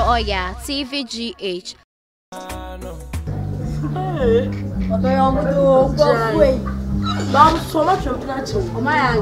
Oya TVGH. I'm so much of natural. My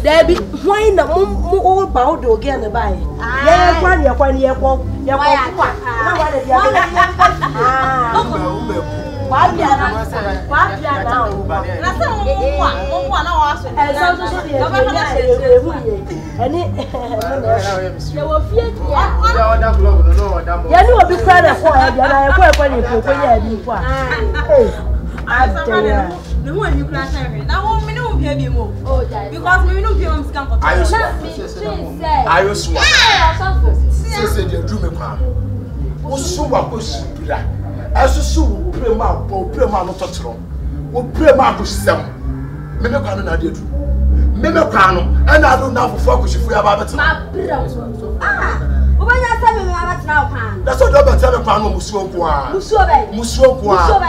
Debbie, why not more about the again by? Yeah, one year, 1 year, the one you class every now, we don't hear you more. Oh, because we don't hear him scam for I was one. Said your dream. Was so what was as a soul, Prema, or Prema, not touch wrong. Or Prema to sell. Memocano, I did. Memocano, and I don't know for focus if we have about that's what I'm telling you. Muswokwa.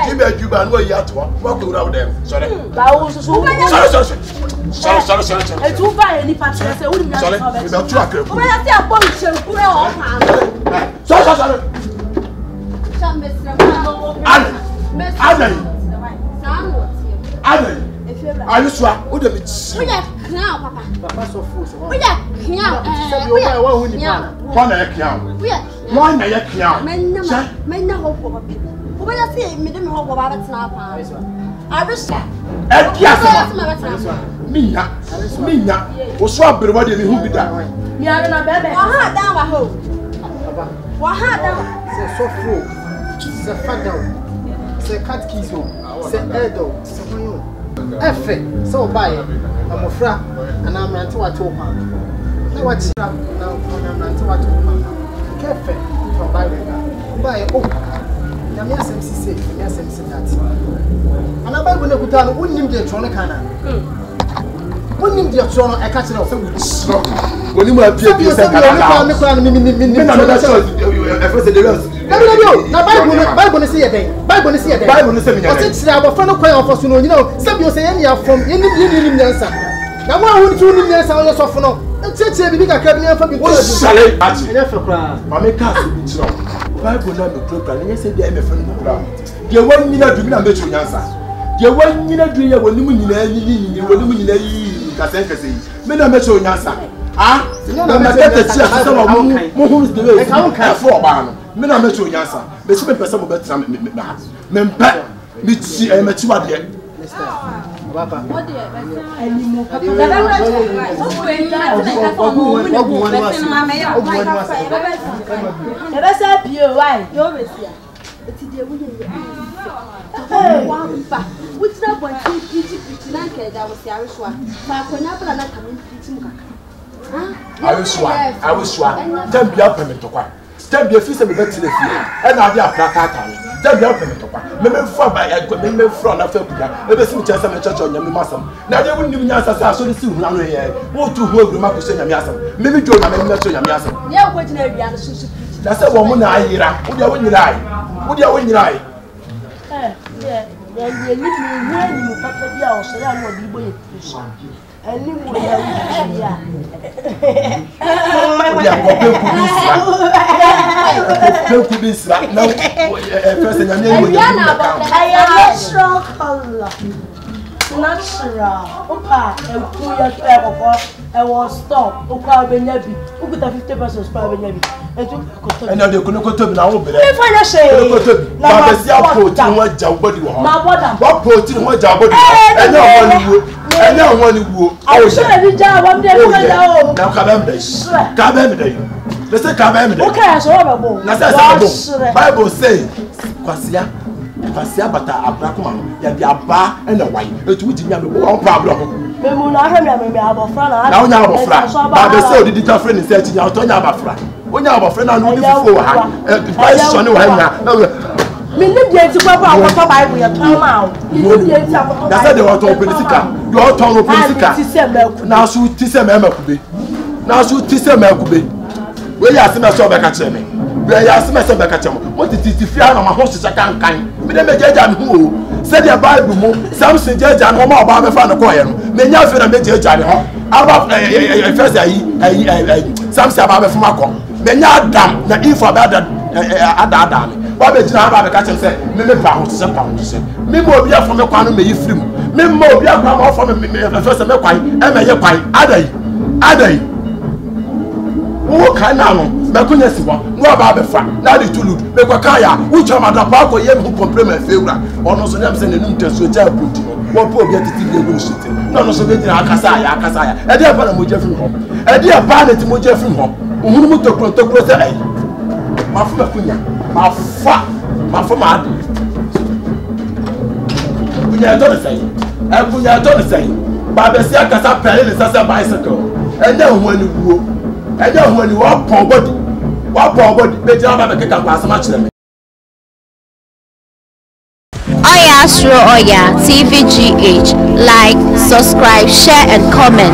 Give a Cuban way yet. Walk around them. Sorry. Sorry. And to buy any parts, I wouldn't have are you sure? Who the bitch? We are now, Papa. So we are now. One men hope for people. When I say, Madame Hope about it now, I wish Mina was so everybody who be that. You are not bad. Down my home. What down? So full. The father. The cat keys. The edo. Efe, so buy I'm a fra, and I'm not to a top man. No, what's now? I'm not to a top man. Cafe, buy oh, yes, MC, yes, MC that. And I buy when I put down, wouldn't him get Tronicana? Wouldn't him get Tron, I catch it off. When you appear, you said, now Bible is here. Bible is here. Bible is here. What's it? Our friend of Quail, you know, some you say any are from any answer. Now, why would you need answer on your soft no? It's a big academy for me. What shall I never cry? Mamma can't be strong. Bible not the program, and yes, they are my friend. You 1 minute to be a better answer. You 1 minute to you when you mean you will mean men are better answer. Ah, no, I'm not the who is the way I can't for man. Men are better answer. The super person will better men back. Mitzi, I'm a 2 year. Papa, what do you I was sure. Don't be up to Don't be a fish and better and I'll be a placata. Don't be up to me for by a good front of ever since church on your massam. Now they wouldn't even answer so soon. What to hold the Marcus and Yamiasam? Maybe Joe and Yamiasam. Yeah, what that's a woman I hear. Would you win your eye? Would you win your eye? Yeah, you need me when you papa the house, I am not the boy. And you would have natural. Opa, and pull your trap I was stop. Opa, Benyabi. Who could have 50 pesos for Benyabi? And now they couldn't go to now. If I say, now, what protein was your body? And no one who I was sure every job one day. Now, Cabem. Let's say Cabem. Okay, so Bible says, Kwasia bata abrakuman ya bi aba na wai etu wudi nya me one problem me Memu na hwe me abofra na. Na onya abofra. Ba be say odi ta friend say nya otonya abofra. Onya abofra na no di fifo wa ha. Vice shone wa nya. Me ni die ti papa akoto Bible ye ton ma o. Ni die ti akoto. Na say de oton politika. De oton politika. Na so ti se me makube. Na so ti se makube. We ya se me so be ka kire me. We ya se me so be ka kire mo. Mo ti fia na ma ho hyehyɛ kankan. Me de me jeja me ho o. Say the Bible mo Samson jeja no ma oba me fa no koye no. Me nya fe na me jeja ne ho. Aba first ayi Samson aba me fuma ko. Me nya Adam na Eve aba ada me. Ba be jina aba be ka kire say me pa ho se pa ho se. Me mo obi afo me kwa no me yifrim. Me mo obi akwa ma ofo me first me kwan e me ye kwan adai wo kan na no me kunya si wo no aba be fa na de tulu me kwa kaya wo chama da pa ko ye me compare me fewura ono so nyam se ne num teso ja poti wo po obi atiti de go shite no so be dina akasa ya e de pa na mo je fim ho e de pa na ti mo je fim ho ohunu mo tokro se ai ma fu me kunya ma fa ma ade kunya to ne sai ba be si akasa pele ne sasa bicycle e de ho ani wuo e de ho ani wa pon body be jira ba be keka kwa asama kire me Oya Astro Oya TVGH. Like, subscribe, share and comment.